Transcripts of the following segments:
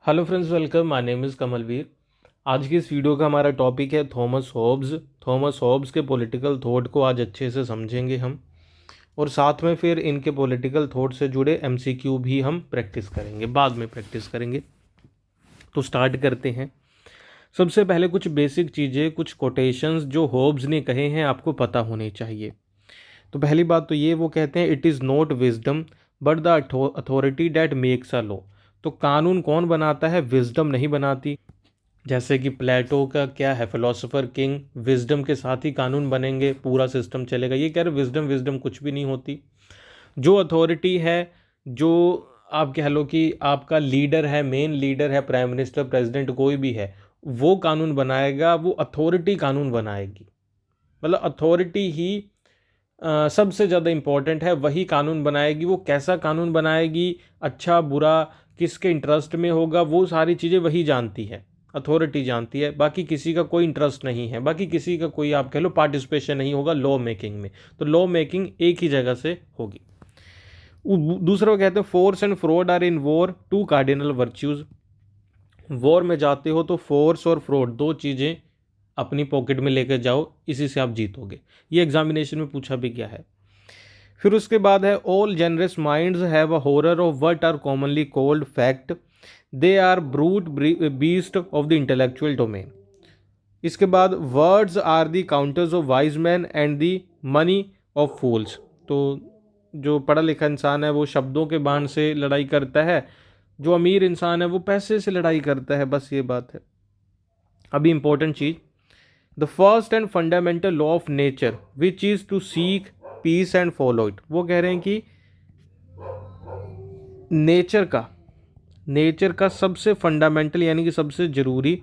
Hello friends, welcome. My name is Kamalveer. आज की इस वीडियो का हमारा टॉपिक है थॉमस हॉब्स। थॉमस हॉब्स के पॉलिटिकल थॉट को आज अच्छे से समझेंगे हम, और साथ में फिर इनके पॉलिटिकल थॉट से जुड़े एमसीक्यू भी हम प्रैक्टिस करेंगे, बाद में प्रैक्टिस करेंगे। तो स्टार्ट करते हैं। सबसे पहले कुछ बेसिक चीज़ें, कुछ कोटेशंस जो हॉब्स ने कहे हैं आपको पता होने चाहिए। तो पहली बात तो ये, वो कहते हैं it is not wisdom but the authority that makes a law. तो कानून कौन बनाता है? विजडम नहीं बनाती। जैसे कि प्लेटो का क्या है, फिलोसोफर किंग, विजडम के साथ ही कानून बनेंगे, पूरा सिस्टम चलेगा। ये कह रहे विजडम विजडम कुछ भी नहीं होती। जो अथॉरिटी है, जो आप कह लो कि आपका लीडर है, मेन लीडर है, प्राइम मिनिस्टर, प्रेसिडेंट, कोई भी है, वो कानून बनाएगा, वो अथॉरिटी कानून बनाएगी। मतलब अथॉरिटी ही सबसे ज़्यादा इम्पोर्टेंट है, वही कानून बनाएगी। वो कैसा कानून बनाएगी, अच्छा बुरा, किसके इंटरेस्ट में होगा, वो सारी चीज़ें वही जानती है, अथॉरिटी जानती है। बाकी किसी का कोई इंटरेस्ट नहीं है, बाकी किसी का कोई आप कह लो पार्टिसिपेशन नहीं होगा लॉ मेकिंग में। तो लॉ मेकिंग एक ही जगह से होगी। दूसरा वो कहते हैं force and fraud are in war two cardinal virtues. War में जाते हो तो फोर्स और फ्रॉड दो चीज़ें अपनी पॉकेट में लेकर जाओ, इसी से आप जीतोगे। ये एग्जामिनेशन में पूछा भी गया है। फिर उसके बाद है all generous minds have a horror of what are commonly called fact, they are brute beast of the intellectual domain. इसके बाद words are the counters of wise man and the money of fools. तो जो पढ़ा लिखा इंसान है वो शब्दों के बाण से लड़ाई करता है, जो अमीर इंसान है वो पैसे से लड़ाई करता है। बस ये बात है। अभी इंपॉर्टेंट चीज, the first and fundamental law of nature which is to seek peace and follow it. वो कह रहे हैं कि नेचर का सबसे फंडामेंटल यानी कि सबसे ज़रूरी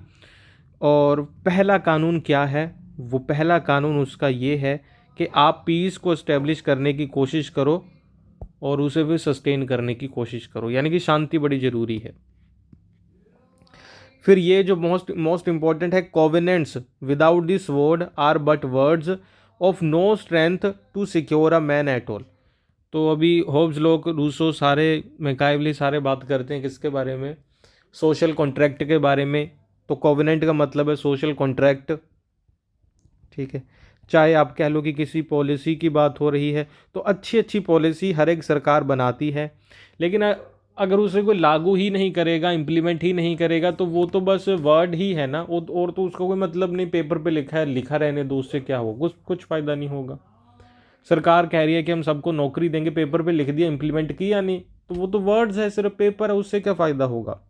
और पहला कानून क्या है? वो पहला कानून उसका ये है कि आप पीस को इस्टेब्लिश करने की कोशिश करो और उसे भी सस्टेन करने की कोशिश करो, यानी कि शांति बड़ी ज़रूरी है। फिर ये जो मोस्ट मोस्ट इंपॉर्टेंट है, covenants without this word are but words of no strength to secure a man at all. तो अभी होब्स लोग, रूसो, सारे मैकाइवली सारे बात करते हैं किसके बारे में? सोशल कॉन्ट्रैक्ट के बारे में। तो कोवेनेंट का मतलब है सोशल कॉन्ट्रैक्ट, ठीक है। चाहे आप कह लो कि किसी पॉलिसी की बात हो रही है, तो अच्छी अच्छी पॉलिसी हर एक सरकार बनाती है, लेकिन अगर उसे कोई लागू ही नहीं करेगा, इम्प्लीमेंट ही नहीं करेगा, तो वो तो बस वर्ड ही है ना, और तो उसका कोई मतलब नहीं। पेपर पे लिखा है, लिखा रहने दो, उससे क्या होगा? कुछ फ़ायदा नहीं होगा। सरकार कह रही है कि हम सबको नौकरी देंगे, पेपर पे लिख दिया, इंप्लीमेंट किया नहीं, तो वो तो वर्ड्स है, सिर्फ पेपर है, उससे क्या फ़ायदा होगा?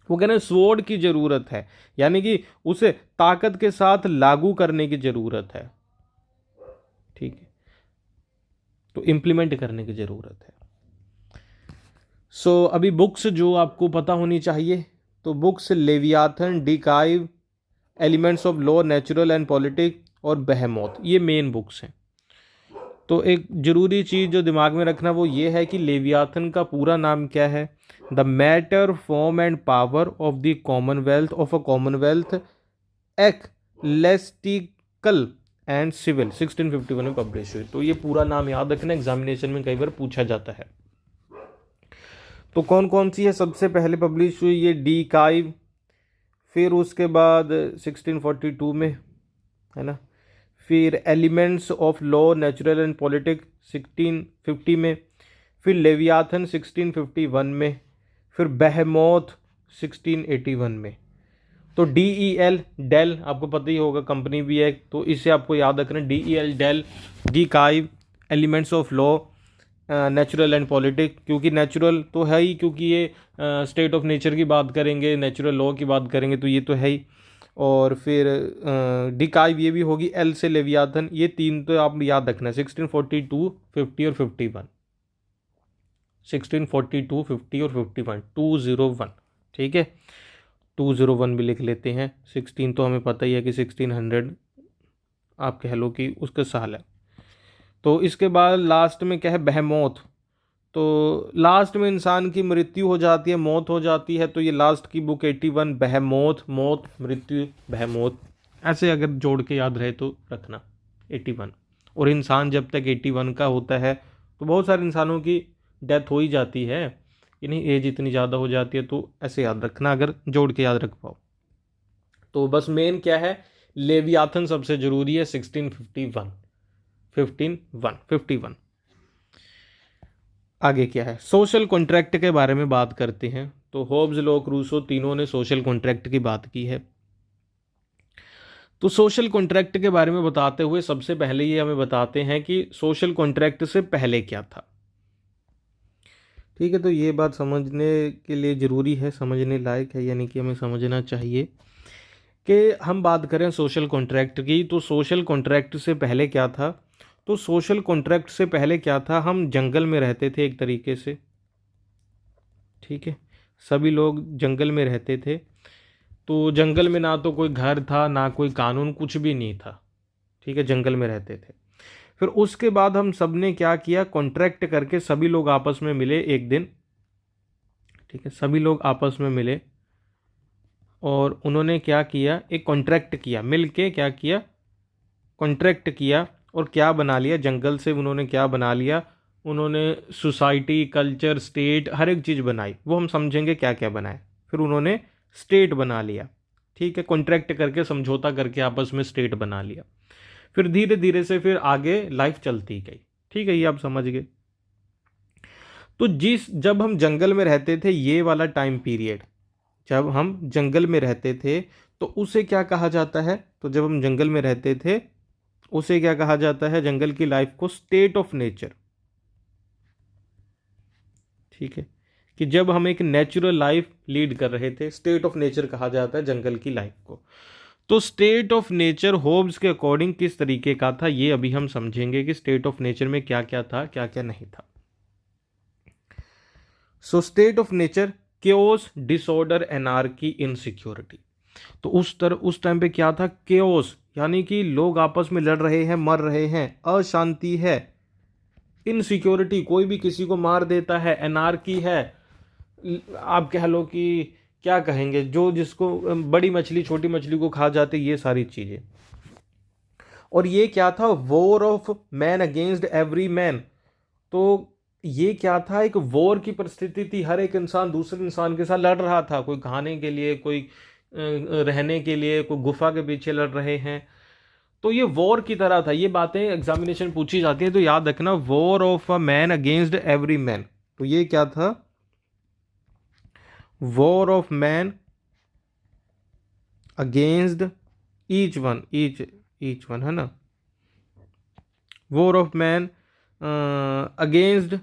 वो कह रहे हैं स्वॉर्ड की ज़रूरत है, यानी कि उसे ताकत के साथ लागू करने की ज़रूरत है, ठीक है, तो इम्प्लीमेंट करने की ज़रूरत है। अभी बुक्स जो आपको पता होनी चाहिए, तो books Leviathan, De Cive, elements of law, natural and politic और बेहेमोथ, ये मेन बुक्स हैं। तो एक ज़रूरी चीज़ जो दिमाग में रखना वो ये है कि लेवियाथन का पूरा नाम क्या है? The matter, form and power of the commonwealth of a commonwealth ecclesiastical and civil, 1651 में पब्लिश हुई। तो ये पूरा नाम याद रखना, एग्जामिनेशन में कई बार पूछा जाता है। तो कौन कौन सी है? सबसे पहले पब्लिश हुई ये डी काइव, फिर उसके बाद 1642 में, है ना। फिर elements of law, natural and politic 1650 में, फिर लेवियाथन 1651 में, फिर बेहेमोथ 1681 में। तो DEL, डेल आपको पता ही होगा, कंपनी भी है, तो इसे आपको याद रखना, DEL, डेल, डी काइव, elements of law, natural and politic, क्योंकि नेचुरल तो है ही, क्योंकि ये स्टेट ऑफ नेचर की बात करेंगे, नेचुरल लॉ की बात करेंगे, तो ये तो है ही। और फिर डिकाइव ये भी होगी, एल से लेवियाथन, ये तीन तो आप याद रखना, 1642, 50 और 51, 1642, 50 और 51, 201, ठीक है। 201 भी लिख लेते हैं। 16 तो हमें पता ही है कि 1600 आप कह लो कि उसका साल है। तो इसके बाद लास्ट में क्या है? बेहेमोथ। तो लास्ट में इंसान की मृत्यु हो जाती है, मौत हो जाती है, तो ये लास्ट की बुक 81, बेहेमोथ, मौत, मृत्यु, बेहेमोथ, ऐसे अगर जोड़ के याद रहे तो रखना 81। और इंसान जब तक 81 का होता है तो बहुत सारे इंसानों की डेथ हो ही जाती है, कि नहीं एज इतनी ज़्यादा हो जाती है, तो ऐसे याद रखना अगर जोड़ के याद रख पाओ। तो बस मेन क्या है, लेवियाथन सबसे जरूरी है 1651, 51। आगे क्या है, सोशल कॉन्ट्रैक्ट के बारे में बात करते हैं। तो होब्स, लॉक, रूसो तीनों ने सोशल कॉन्ट्रैक्ट की बात की है। तो सोशल कॉन्ट्रैक्ट के बारे में बताते हुए सबसे पहले ये हमें बताते हैं कि सोशल कॉन्ट्रैक्ट से पहले क्या था। ठीक है, तो ये बात समझने के लिए ज़रूरी है, समझने लायक है, यानी कि हमें समझना चाहिए कि हम बात करें सोशल कॉन्ट्रैक्ट की, तो सोशल कॉन्ट्रैक्ट से पहले क्या था। तो सोशल कॉन्ट्रैक्ट से पहले क्या था, हम जंगल में रहते थे एक तरीके से। ठीक है, सभी लोग जंगल में रहते थे। तो जंगल में ना तो कोई घर था, ना कोई कानून, कुछ भी नहीं था। ठीक है, जंगल में रहते थे। फिर उसके बाद हम सब ने क्या किया, कॉन्ट्रैक्ट करके सभी लोग आपस में मिले एक दिन। ठीक है, सभी लोग आपस में मिले और उन्होंने क्या किया, एक कॉन्ट्रैक्ट किया, मिल के क्या किया, कॉन्ट्रैक्ट किया। और क्या बना लिया, जंगल से उन्होंने क्या बना लिया, उन्होंने सोसाइटी, कल्चर, स्टेट, हर एक चीज़ बनाई। वो हम समझेंगे क्या क्या बनाए। फिर उन्होंने स्टेट बना लिया। ठीक है, कॉन्ट्रैक्ट करके, समझौता करके आपस में स्टेट बना लिया। फिर धीरे धीरे से फिर आगे लाइफ चलती गई। ठीक है, ये आप समझ गए। तो जब हम जंगल में रहते थे, ये वाला टाइम पीरियड, जब हम जंगल में रहते थे, तो उसे क्या कहा जाता है, तो जब हम जंगल में रहते थे उसे क्या कहा जाता है, जंगल की लाइफ को स्टेट ऑफ नेचर। ठीक है, कि जब हम एक नेचुरल लाइफ लीड कर रहे थे, स्टेट ऑफ नेचर कहा जाता है जंगल की लाइफ को। तो स्टेट ऑफ नेचर होब्स के अकॉर्डिंग किस तरीके का था, ये अभी हम समझेंगे कि स्टेट ऑफ नेचर में क्या क्या था, क्या क्या नहीं था। So state of nature, chaos, disorder, anarchy, insecurity. तो उस टाइम पे क्या था, केओस, यानी कि लोग आपस में लड़ रहे हैं, मर रहे हैं, अशांति है। इनसिक्योरिटी, कोई भी किसी को मार देता है। एनार्की है, आप कह लो कि क्या कहेंगे, जो जिसको बड़ी मछली छोटी मछली को खा जाते, ये सारी चीजें। और ये क्या था, war of man against every man. तो ये क्या था, एक वॉर की परिस्थिति थी। हर एक इंसान दूसरे इंसान के साथ लड़ रहा था, कोई खाने के लिए, कोई रहने के लिए, कोई गुफा के पीछे लड़ रहे हैं। तो ये वॉर की तरह था। ये बातें एग्जामिनेशन पूछी जाती है, तो याद रखना, war of a man against every man. तो ये क्या था, war of man against each one है ना, वॉर ऑफ मैन अगेंस्ट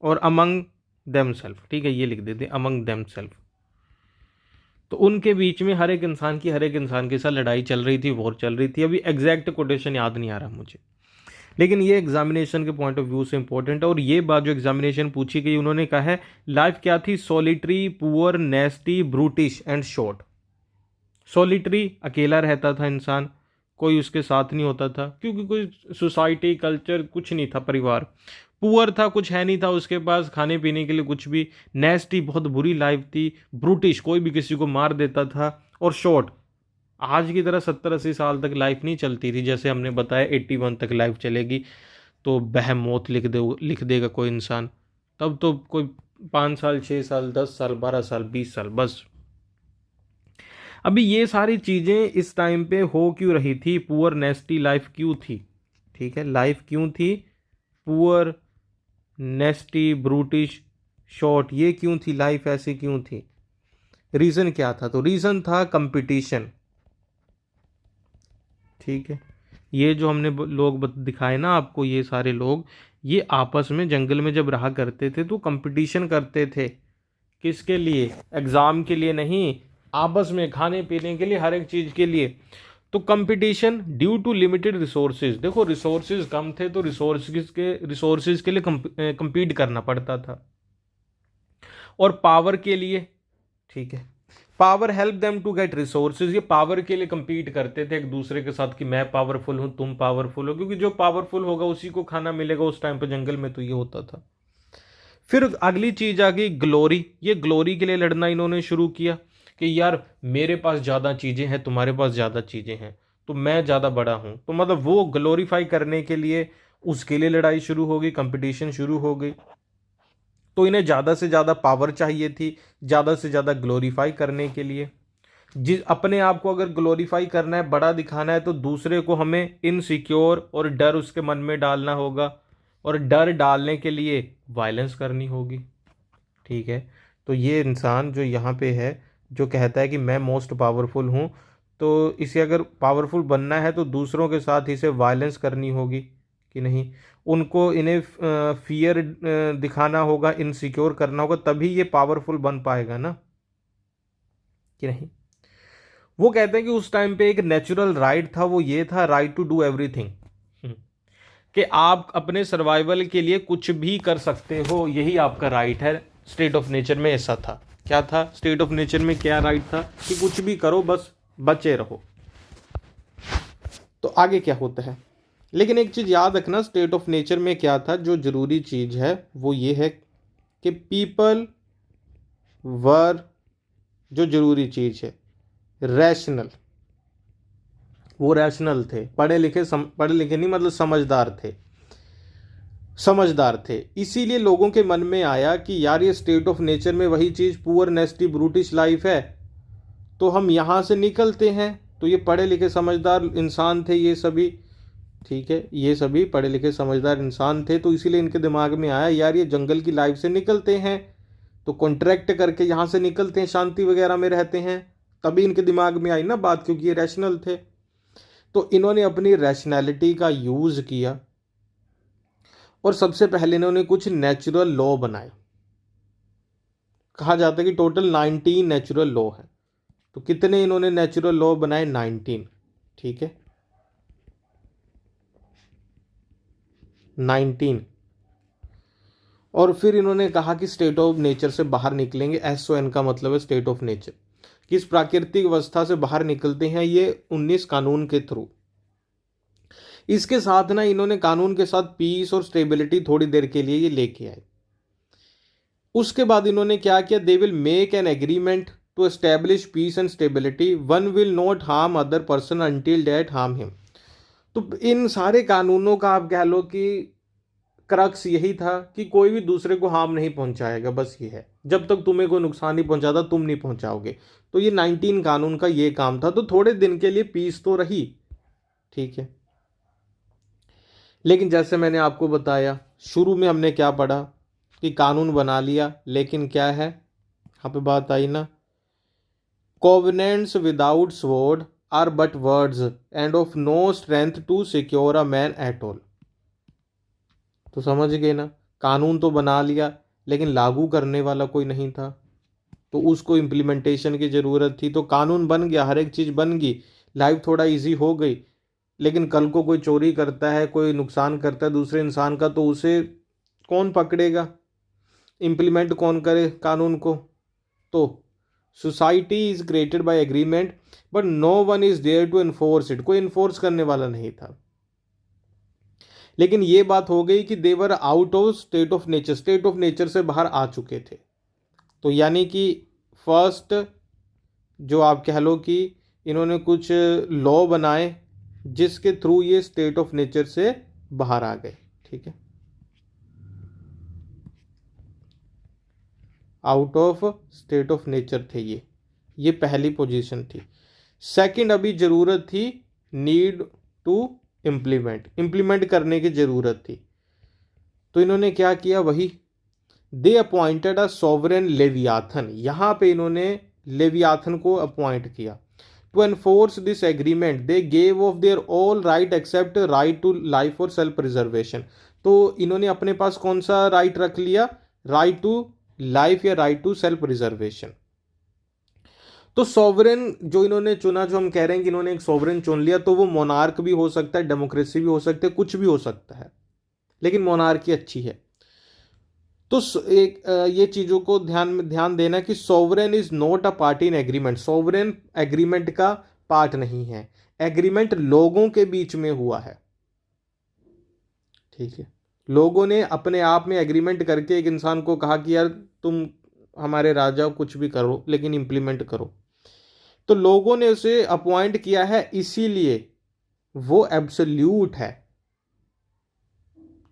और अमंग देम सेल्फ। ठीक है, ये लिख देते अमंग देम सेल्फ। तो उनके बीच में हर एक इंसान की, हर एक इंसान के साथ लड़ाई चल रही थी, वॉर चल रही थी। अभी एग्जैक्ट कोटेशन याद नहीं आ रहा मुझे, लेकिन ये एग्जामिनेशन के पॉइंट ऑफ व्यू से इंपॉर्टेंट है। और ये बात जो एग्जामिनेशन पूछी गई, उन्होंने कहा है लाइफ क्या थी, solitary, poor, नेस्टी, brutish and short. Solitary, अकेला रहता था इंसान, कोई उसके साथ नहीं होता था, क्योंकि कोई सोसाइटी, कल्चर कुछ नहीं था, परिवार। पुअर था, कुछ है नहीं था उसके पास खाने पीने के लिए कुछ भी। नेस्टी, बहुत बुरी लाइफ थी। ब्रूटिश, कोई भी किसी को मार देता था। और शॉर्ट, आज की तरह 70-80 साल तक लाइफ नहीं चलती थी, जैसे हमने बताया 81 तक लाइफ चलेगी। तो बेहमौत लिख देगा कोई इंसान। तब तो कोई 5 साल, 6 साल, 10 साल, 12 साल, 20 साल, बस। अभी ये सारी चीज़ें इस टाइम पे हो क्यों रही थी, पुअर, नेस्टी लाइफ क्यों थी। ठीक है, लाइफ क्यों थी, पुअर, नेस्टी, ब्रूटिश, शॉर्ट, ये क्यों थी, लाइफ ऐसी क्यों थी। रीज़न क्या था, तो रीज़न था कंपटीशन। ठीक है, ये जो हमने लोग दिखाए ना आपको, ये सारे लोग, ये आपस में जंगल में जब रहा करते थे तो कंपटीशन करते थे। किसके लिए, एग्ज़ाम के लिए नहीं, आपस में खाने पीने के लिए, हर एक चीज़ के लिए। तो competition due to limited resources. देखो, रिसोर्सेज कम थे, तो रिसोर्सेज के लिए compete करना पड़ता था। और पावर के लिए, ठीक है, power help them to get resources. ये पावर के लिए compete करते थे एक दूसरे के साथ कि मैं पावरफुल हूं, तुम पावरफुल हो, क्योंकि जो पावरफुल होगा उसी को खाना मिलेगा उस टाइम पर जंगल में। तो ये होता था। फिर अगली चीज आ गई ग्लोरी। ये ग्लोरी के लिए लड़ना इन्होंने शुरू किया कि यार मेरे पास ज़्यादा चीज़ें हैं, तुम्हारे पास ज़्यादा चीज़ें हैं, तो मैं ज़्यादा बड़ा हूँ। तो मतलब वो ग्लोरीफाई करने के लिए उसके लिए लड़ाई शुरू हो गई, कंपटीशन शुरू हो गई। तो इन्हें ज़्यादा से ज़्यादा पावर चाहिए थी, ज़्यादा से ज़्यादा ग्लोरीफाई करने के लिए। जिस अपने आप को अगर ग्लोरीफाई करना है, बड़ा दिखाना है, तो दूसरे को हमें इनसिक्योर और डर उसके मन में डालना होगा, और डर डालने के लिए वायलेंस करनी होगी। ठीक है, तो ये इंसान जो यहाँ पे है, जो कहता है कि मैं मोस्ट पावरफुल हूँ, तो इसे अगर पावरफुल बनना है तो दूसरों के साथ इसे वायलेंस करनी होगी कि नहीं, उनको इन्हें फियर दिखाना होगा, इनसिक्योर करना होगा, तभी ये पावरफुल बन पाएगा ना, कि नहीं। वो कहते हैं कि उस टाइम पे एक नेचुरल राइट था, वो ये था राइट टू डू एवरीथिंग, कि आप अपने सर्वाइवल के लिए कुछ भी कर सकते हो, यही आपका राइट है। स्टेट ऑफ नेचर में ऐसा था। क्या था स्टेट ऑफ नेचर में, क्या राइट था कि कुछ भी करो, बस बचे रहो। तो आगे क्या होता है, लेकिन एक चीज़ याद रखना, स्टेट ऑफ नेचर में क्या था, जो जरूरी चीज़ है वो ये है कि पीपल वर, जो जरूरी चीज़ है, रैशनल। वो रैशनल थे, पढ़े लिखे नहीं, मतलब समझदार थे, समझदार थे। इसीलिए लोगों के मन में आया कि यार ये स्टेट ऑफ नेचर में वही चीज़, पुअर नेस्टी ब्रूटिश लाइफ है, तो हम यहाँ से निकलते हैं। तो ये पढ़े लिखे समझदार इंसान थे ये सभी, ठीक है, ये सभी पढ़े लिखे समझदार इंसान थे, तो इसीलिए इनके दिमाग में आया यार ये जंगल की लाइफ से निकलते हैं, तो कॉन्ट्रैक्ट करके यहाँ से निकलते हैं, शांति वगैरह में रहते हैं। तभी इनके दिमाग में आई ना बात, क्योंकि ये रैशनल थे। तो इन्होंने अपनी रैशनैलिटी का यूज़ किया, और सबसे पहले इन्होंने कुछ नेचुरल लॉ बनाए। कहा जाता है कि टोटल 19 नेचुरल लॉ है। तो कितने इन्होंने नेचुरल लॉ बनाए, 19। ठीक है, 19। और फिर इन्होंने कहा कि स्टेट ऑफ नेचर से बाहर निकलेंगे। SON का मतलब है स्टेट ऑफ नेचर, किस प्राकृतिक अवस्था से बाहर निकलते हैं, ये 19 कानून के थ्रू। इसके साथ ना इन्होंने कानून के साथ पीस और स्टेबिलिटी थोड़ी देर के लिए ये लेके आए। उसके बाद इन्होंने क्या किया, they will make an agreement to establish peace and stability, one will not harm other person until that harm him. तो इन सारे कानूनों का आप कह लो कि क्रक्स यही था कि कोई भी दूसरे को हार्म नहीं पहुंचाएगा, बस ये है, जब तक तुम्हें कोई नुकसान नहीं पहुंचाता तुम नहीं पहुंचाओगे। तो ये 19 कानून का ये काम था। तो थोड़े दिन के लिए पीस तो रही, ठीक है, लेकिन जैसे मैंने आपको बताया शुरू में हमने क्या पढ़ा कि कानून बना लिया, लेकिन क्या है यहाँ पे बात आई ना, covenants without sword are but words and of no strength to secure a man at all. तो समझ गए ना, कानून तो बना लिया लेकिन लागू करने वाला कोई नहीं था, तो उसको इम्प्लीमेंटेशन की ज़रूरत थी। तो कानून बन गया, हर एक चीज़ बन गई, लाइफ थोड़ा इजी हो गई, लेकिन कल को कोई चोरी करता है, कोई नुकसान करता है दूसरे इंसान का, तो उसे कौन पकड़ेगा, इम्प्लीमेंट कौन करे कानून को। तो society is created by agreement but no one is there to enforce it, कोई इन्फोर्स करने वाला नहीं था। लेकिन ये बात हो गई कि they were out of state of nature, state of nature से बाहर आ चुके थे। तो यानी कि फर्स्ट जो आप कह लो कि इन्होंने कुछ लॉ बनाए जिसके थ्रू ये स्टेट ऑफ नेचर से बाहर आ गए, ठीक है, out of state of nature थे ये पहली पोजीशन थी। सेकंड अभी ज़रूरत थी, नीड टू इम्प्लीमेंट करने की ज़रूरत थी। तो इन्होंने क्या किया, वही they appointed a sovereign leviathan, यहाँ पे इन्होंने लेवियाथन को अपॉइंट किया। To enforce this agreement they gave of their all right except right to life और सेल्फ प्रिजर्वेशन। तो इन्होंने अपने पास कौन सा राइट रख लिया, राइट टू लाइफ या राइट टू सेल्फ प्रिजर्वेशन। तो सॉवरेन जो इन्होंने चुना, जो हम कह रहे हैं कि इन्होंने एक सॉवरेन चुन लिया, तो वो मोनार्क भी हो सकता है, डेमोक्रेसी भी हो सकता है, कुछ भी हो सकता है, लेकिन मोनार्की अच्छी है। तो एक ये चीज़ों को ध्यान देना कि sovereign is not a party in agreement, sovereign agreement का पार्ट नहीं है, एग्रीमेंट लोगों के बीच में हुआ है, ठीक है, लोगों ने अपने आप में एग्रीमेंट करके एक इंसान को कहा कि यार तुम हमारे राजा कुछ भी करो लेकिन इम्प्लीमेंट करो। तो लोगों ने उसे अपॉइंट किया है, इसीलिए वो एब्सोल्यूट है,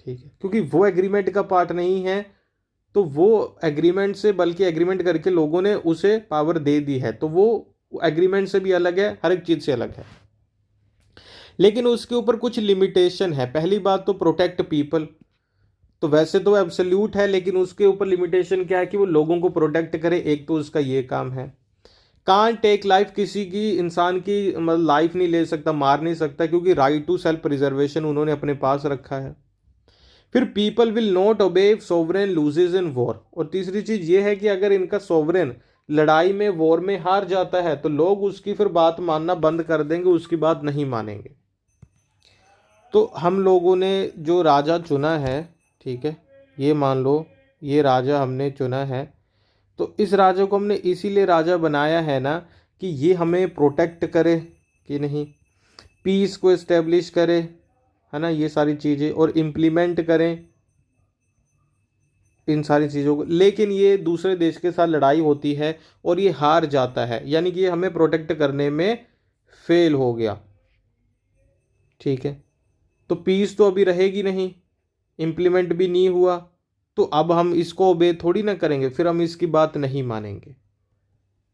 ठीक है, क्योंकि वो एग्रीमेंट का पार्ट नहीं है, तो वो एग्रीमेंट से, बल्कि एग्रीमेंट करके लोगों ने उसे पावर दे दी है, तो वो एग्रीमेंट से भी अलग है, हर एक चीज़ से अलग है। लेकिन उसके ऊपर कुछ लिमिटेशन है। पहली बात तो प्रोटेक्ट पीपल, तो वैसे तो एब्सोल्यूट है, लेकिन उसके ऊपर लिमिटेशन क्या है कि वो लोगों को प्रोटेक्ट करे, एक तो उसका ये काम है। कांट टेक लाइफ, किसी की, इंसान की मतलब लाइफ नहीं ले सकता, मार नहीं सकता, क्योंकि राइट टू सेल्फ प्रिजर्वेशन उन्होंने अपने पास रखा है। फिर people will not obey if sovereign loses in war, और तीसरी चीज ये है कि अगर इनका सोवरेन लड़ाई में, वॉर में हार जाता है, तो लोग उसकी फिर बात मानना बंद कर देंगे, उसकी बात नहीं मानेंगे। तो हम लोगों ने जो राजा चुना है, ठीक है, ये मान लो ये राजा हमने चुना है, तो इस राजा को हमने इसीलिए राजा बनाया है ना, कि ये हमें प्रोटेक्ट करे, कि नहीं, पीस को इस्टेब्लिश करे, है ना, ये सारी चीज़ें, और इम्प्लीमेंट करें इन सारी चीज़ों को। लेकिन ये दूसरे देश के साथ लड़ाई होती है और ये हार जाता है, यानी कि ये हमें प्रोटेक्ट करने में फेल हो गया, ठीक है। तो पीस तो अभी रहेगी नहीं, इम्प्लीमेंट भी नहीं हुआ, तो अब हम इसको ओबे थोड़ी ना करेंगे, फिर हम इसकी बात नहीं मानेंगे,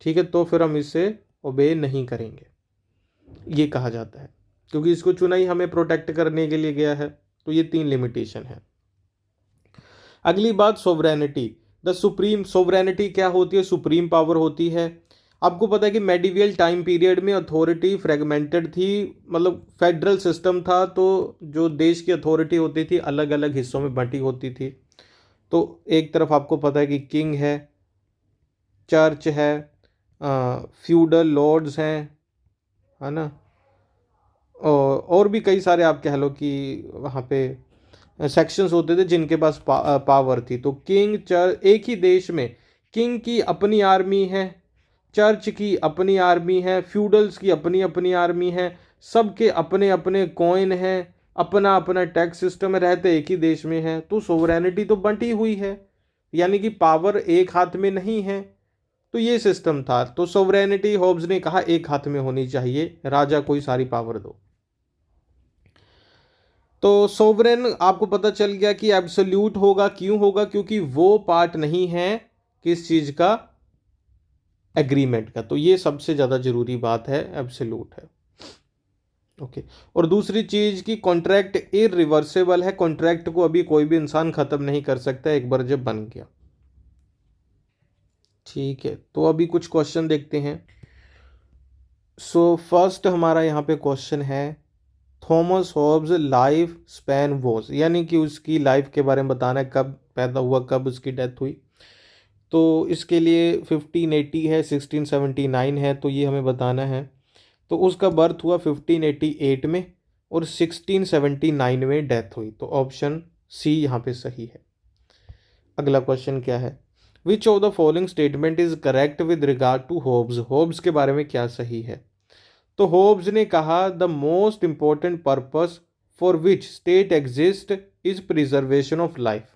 ठीक है, तो फिर हम इसे ओबे नहीं करेंगे, ये कहा जाता है, क्योंकि इसको चुना ही हमें प्रोटेक्ट करने के लिए गया है। तो ये 3 लिमिटेशन है। अगली बात, सोवरेनिटी। द सुप्रीम, सोवरेनिटी क्या होती है? सुप्रीम पावर होती है। आपको पता है कि मेडिवियल टाइम पीरियड में अथॉरिटी फ्रेगमेंटेड थी, मतलब फेडरल सिस्टम था, तो जो देश की अथॉरिटी होती थी अलग अलग हिस्सों में बंटी होती थी। तो एक तरफ आपको पता है कि किंग है, चर्च है, फ्यूडल लॉर्ड्स हैं, है ना, और भी कई सारे आप कह लो कि वहाँ पे सेक्शंस होते थे जिनके पास पावर थी। तो किंग, चर्च, एक ही देश में किंग की अपनी आर्मी है, चर्च की अपनी आर्मी है, फ्यूडल्स की अपनी अपनी आर्मी है, सबके अपने अपने कॉइन हैं, अपना अपना टैक्स सिस्टम है, रहते एक ही देश में है, तो सोवरेनिटी तो बंटी हुई है, यानी कि पावर एक हाथ में नहीं है। तो ये सिस्टम था। तो सोवरेनिटी, होब्स ने कहा, एक हाथ में होनी चाहिए, राजा को ही सारी पावर दो। तो सोवरेन आपको पता चल गया कि एब्सोल्यूट होगा। क्यों होगा? क्योंकि वो पार्ट नहीं है किस चीज का? एग्रीमेंट का। तो ये सबसे ज़्यादा जरूरी बात है, एब्सोल्यूट है। ओके। और दूसरी चीज की कॉन्ट्रैक्ट इरिवर्सिबल है, कॉन्ट्रैक्ट को अभी कोई भी इंसान खत्म नहीं कर सकता एक बार जब बन गया, ठीक है। तो अभी कुछ क्वेश्चन देखते हैं। सो फर्स्ट हमारा यहाँ पे क्वेश्चन है, Thomas Hobbs life span was, यानी कि उसकी लाइफ के बारे में बताना है, कब पैदा हुआ, कब उसकी डेथ हुई। तो इसके लिए 1580 है, 1679 है, तो ये हमें बताना है। तो उसका बर्थ हुआ 1588 में और 1679 में डेथ हुई, तो ऑप्शन सी यहाँ पे सही है। अगला क्वेश्चन क्या है, which of the following statement is correct with regard to Hobbes, Hobbes के बारे में क्या सही है? तो होब्स ने कहा, the most important purpose for which state exist is preservation of life.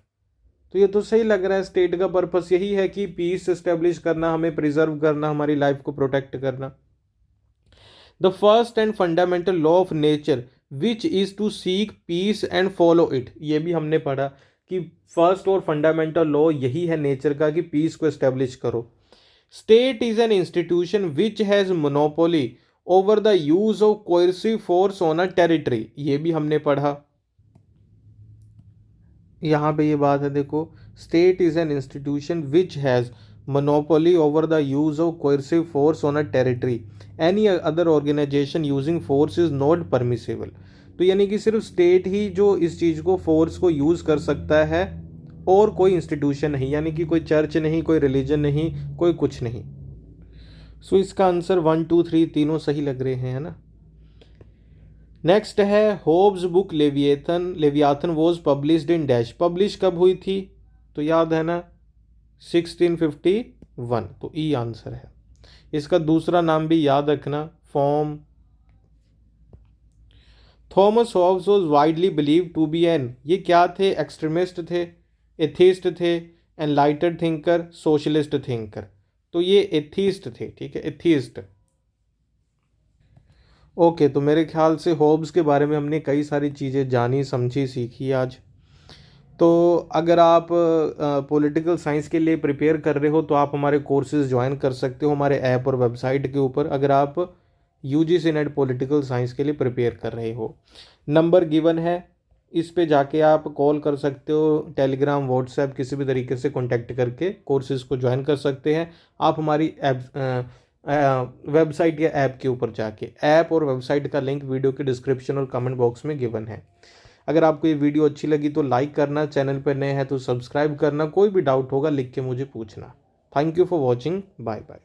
तो ये तो सही लग रहा है, स्टेट का पर्पस यही है कि पीस एस्टेब्लिश करना, हमें प्रिजर्व करना, हमारी लाइफ को प्रोटेक्ट करना। The first and fundamental law of nature which is to seek peace and follow it, ये भी हमने पढ़ा कि फर्स्ट और फंडामेंटल लॉ यही है नेचर का कि पीस को एस्टेब्लिश करो। State is an institution which has monopoly over the use of coercive force on a territory, ये भी हमने पढ़ा। यहाँ पे ये बात है, देखो, state is an institution which has monopoly over the use of coercive force on a territory, any other organisation using force is not permissible. तो यानी कि सिर्फ स्टेट ही जो इस चीज़ को, फोर्स को यूज कर सकता है, और कोई इंस्टीट्यूशन नहीं, यानी कि कोई चर्च नहीं, कोई रिलीजन नहीं, कोई कुछ नहीं। सो इसका आंसर 1 2 3 तीनों सही लग रहे हैं, है ना। नेक्स्ट है, Hobbes book leviathan, Leviathan was published in dash, publish कब हुई थी? तो याद है ना, 1651, तो ई आंसर है। इसका दूसरा नाम भी याद रखना, form. Thomas Hobbes was widely believe to be an, ये क्या थे? एक्सट्रीमिस्ट थे, एथिस्ट थे, एनलाइटेड थिंकर, सोशलिस्ट थिंकर। तो ये एथिस्ट थे, ठीक है, एथिस्ट। ओके, तो मेरे ख्याल से होब्स के बारे में हमने कई सारी चीज़ें जानी, समझी, सीखी आज। तो अगर आप पॉलिटिकल साइंस के लिए प्रिपेयर कर रहे हो तो आप हमारे कोर्सेज ज्वाइन कर सकते हो हमारे ऐप और वेबसाइट के ऊपर, अगर आप यूजीसी नेट पॉलिटिकल साइंस के लिए प्रिपेयर कर रहे हो। नंबर गिवन है, इस पे जाके आप कॉल कर सकते हो, टेलीग्राम व्हाट्सएप किसी भी तरीके से कॉन्टैक्ट करके कोर्सेज़ को ज्वाइन कर सकते हैं। आप हमारी ऐप वेबसाइट या ऐप के ऊपर जाके, ऐप और वेबसाइट का लिंक वीडियो के डिस्क्रिप्शन और कमेंट बॉक्स में गिवन है। अगर आपको ये वीडियो अच्छी लगी तो लाइक करना, चैनल पर नए हैं तो सब्सक्राइब करना, कोई भी डाउट होगा लिख के मुझे पूछना। Thank you for watching, bye bye.